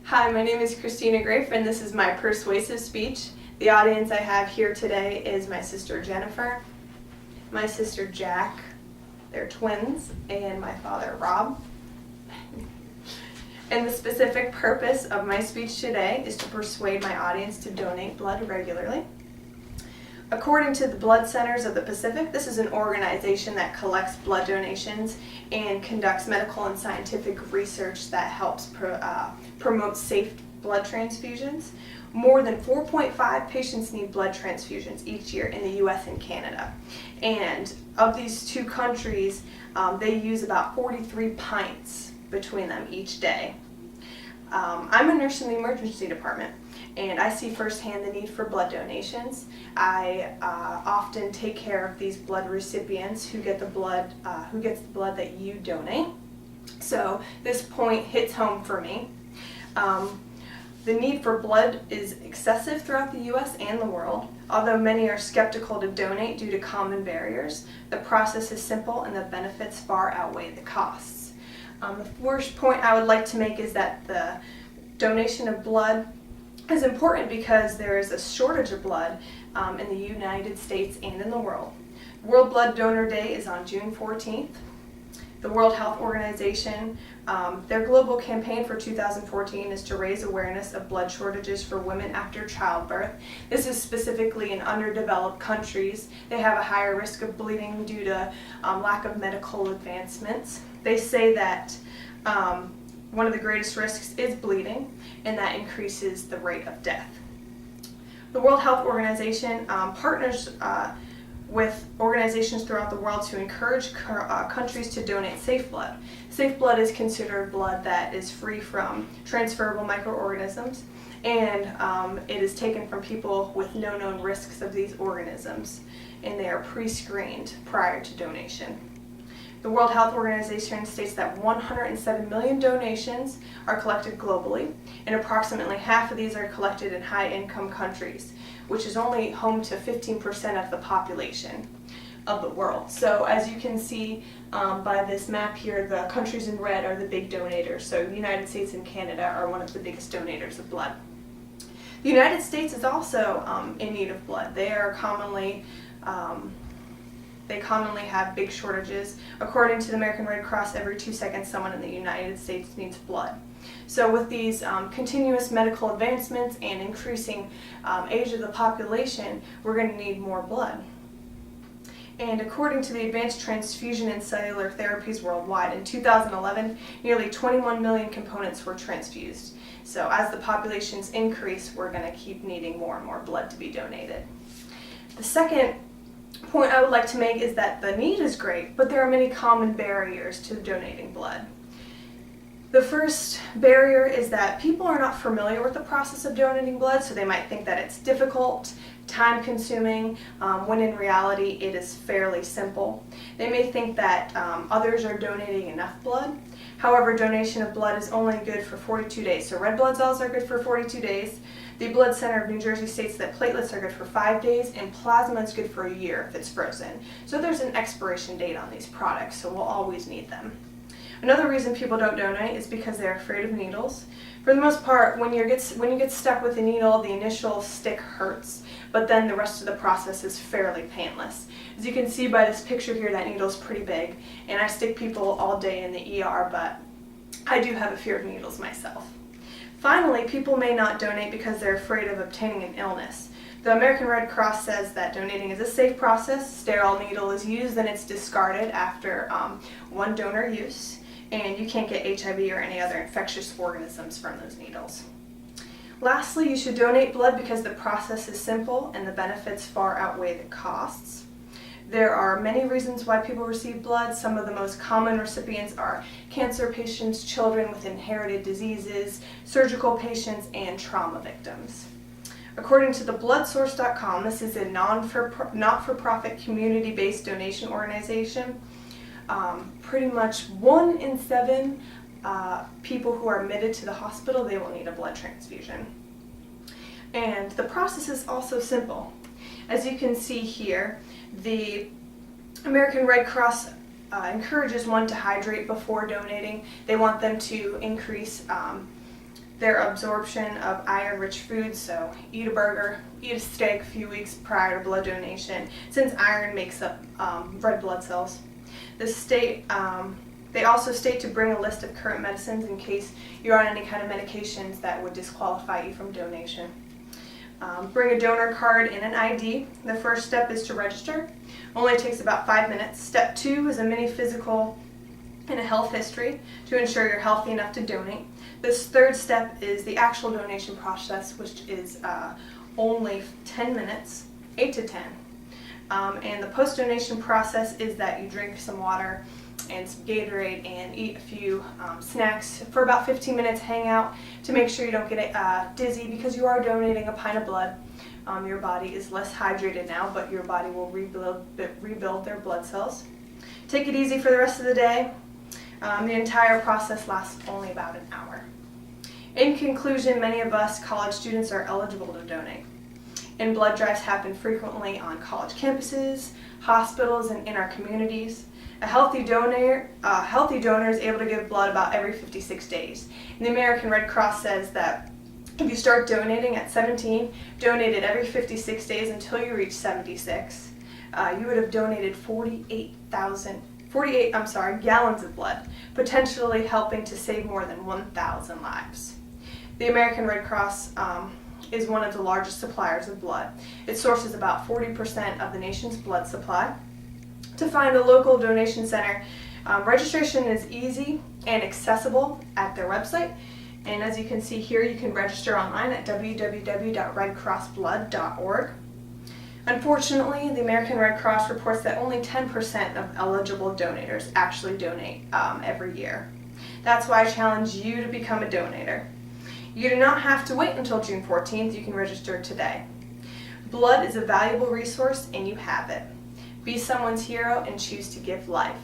Hi, my name is Christina Grafe, and this is my persuasive speech. The audience I have here today is my sister Jennifer, my sister Jack, they're twins, and my father Rob. And the specific purpose of my speech today is to persuade my audience to donate blood regularly. According to the Blood Centers of the Pacific, this is an organization that collects blood donations and conducts medical and scientific research that helps promote safe blood transfusions. More than 4.5 patients need blood transfusions each year in the US and Canada. And of these two countries, they use about 43 pints between them each day. I'm a nurse in the emergency department, and I see firsthand the need for blood donations. I often take care of these blood recipients who gets the blood that you donate. So this point hits home for me. The need for blood is excessive throughout the U.S. and the world. Although many are skeptical to donate due to common barriers, the process is simple and the benefits far outweigh the costs. The first point I would like to make is that the donation of blood is important because there is a shortage of blood in the United States and in the world. World Blood Donor Day is on June 14th. The World Health Organization, their global campaign for 2014 is to raise awareness of blood shortages for women after childbirth. This is specifically in underdeveloped countries. They have a higher risk of bleeding due to lack of medical advancements. They say that one of the greatest risks is bleeding, and that increases the rate of death. The World Health Organization partners with organizations throughout the world to encourage countries to donate safe blood. Safe blood is considered blood that is free from transferable microorganisms, and it is taken from people with no known risks of these organisms, and they are pre-screened prior to donation. The World Health Organization states that 107 million donations are collected globally, and approximately half of these are collected in high-income countries, which is only home to 15% of the population of the world. So as you can see by this map here, the countries in red are the big donators. So the United States and Canada are one of the biggest donators of blood. The United States is also in need of blood. They commonly have big shortages. According to the American Red Cross, every 2 seconds someone in the United States needs blood. So with these continuous medical advancements and increasing age of the population, we're going to need more blood. And according to the Advanced Transfusion and Cellular Therapies Worldwide, in 2011, nearly 21 million components were transfused. So as the populations increase, we're going to keep needing more and more blood to be donated. The second point I would like to make is that the need is great, but there are many common barriers to donating blood. The first barrier is that people are not familiar with the process of donating blood, so they might think that it's difficult, time-consuming, when in reality it is fairly simple. They may think that others are donating enough blood. However, donation of blood is only good for 42 days. So red blood cells are good for 42 days. The Blood Center of New Jersey states that platelets are good for 5 days, and plasma is good for a year if it's frozen. So there's an expiration date on these products, so we'll always need them. Another reason people don't donate is because they're afraid of needles. For the most part, when you get stuck with a needle, the initial stick hurts, but then the rest of the process is fairly painless. As you can see by this picture here, that needle's pretty big, and I stick people all day in the ER, but I do have a fear of needles myself. Finally, people may not donate because they're afraid of obtaining an illness. The American Red Cross says that donating is a safe process. Sterile needle is used, then it's discarded after one donor use, and you can't get HIV or any other infectious organisms from those needles. Lastly, you should donate blood because the process is simple and the benefits far outweigh the costs. There are many reasons why people receive blood. Some of the most common recipients are cancer patients, children with inherited diseases, surgical patients, and trauma victims. According to thebloodsource.com, this is a not-for-profit community-based donation organization. Pretty much 1 in 7 people who are admitted to the hospital, they will need a blood transfusion. And the process is also simple. As you can see here, the American Red Cross encourages one to hydrate before donating. They want them to increase their absorption of iron-rich foods, so eat a burger, eat a steak a few weeks prior to blood donation, since iron makes up red blood cells. They also state to bring a list of current medicines in case you're on any kind of medications that would disqualify you from donation. Bring a donor card and an ID. The first step is to register. Only takes about 5 minutes. Step 2 is a mini physical and a health history to ensure you're healthy enough to donate. This third step is the actual donation process, which is only 10 minutes, 8 to 10. And the post-donation process is that you drink some water and some Gatorade and eat a few snacks for about 15 minutes, hang out to make sure you don't get dizzy because you are donating a pint of blood. Your body is less hydrated now, but your body will rebuild their blood cells. Take it easy for the rest of the day. The entire process lasts only about an hour. In conclusion, many of us college students are eligible to donate. And blood drives happen frequently on college campuses, hospitals, and in our communities. A healthy donor is able to give blood about every 56 days. And the American Red Cross says that if you start donating at 17, donate it every 56 days until you reach 76, you would have donated 48 gallons of blood, potentially helping to save more than 1,000 lives. The American Red Cross is one of the largest suppliers of blood. It sources about 40% of the nation's blood supply. To find a local donation center, registration is easy and accessible at their website. And as you can see here, you can register online at www.redcrossblood.org. Unfortunately, the American Red Cross reports that only 10% of eligible donors actually donate every year. That's why I challenge you to become a donator. You do not have to wait until June 14th. You can register today. Blood is a valuable resource and you have it. Be someone's hero and choose to give life.